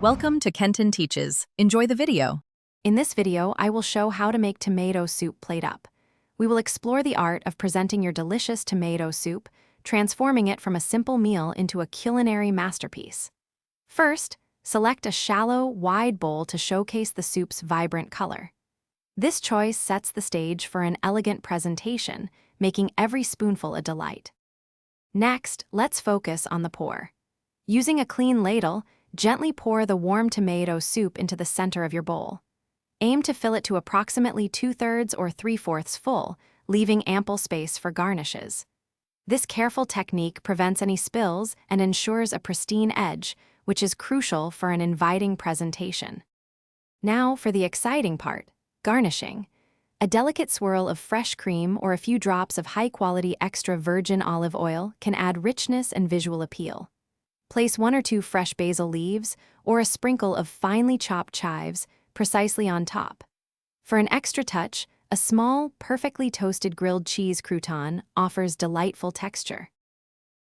Welcome to Kenton Teaches. Enjoy the video. In this video, I will show how to make tomato soup plate up. We will explore the art of presenting your delicious tomato soup, transforming it from a simple meal into a culinary masterpiece. First, select a shallow, wide bowl to showcase the soup's vibrant color. This choice sets the stage for an elegant presentation, making every spoonful a delight. Next, let's focus on the pour. Using a clean ladle, gently pour the warm tomato soup into the center of your bowl. Aim to fill it to approximately 2/3 or 3/4 full, leaving ample space for garnishes. This careful technique prevents any spills and ensures a pristine edge, which is crucial for an inviting presentation. Now for the exciting part, garnishing. A delicate swirl of fresh cream or a few drops of high-quality extra virgin olive oil can add richness and visual appeal. Place 1 or 2 fresh basil leaves or a sprinkle of finely chopped chives precisely on top. For an extra touch, a small, perfectly toasted grilled cheese crouton offers delightful texture.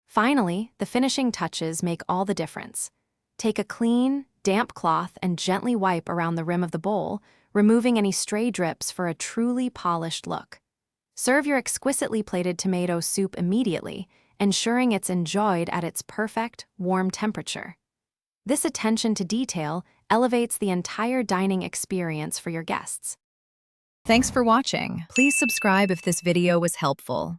Finally, the finishing touches make all the difference. Take a clean, damp cloth and gently wipe around the rim of the bowl, removing any stray drips for a truly polished look. Serve your exquisitely plated tomato soup immediately, ensuring it's enjoyed at its perfect, warm temperature. This attention to detail elevates the entire dining experience for your guests. Thanks for watching. Please subscribe if this video was helpful.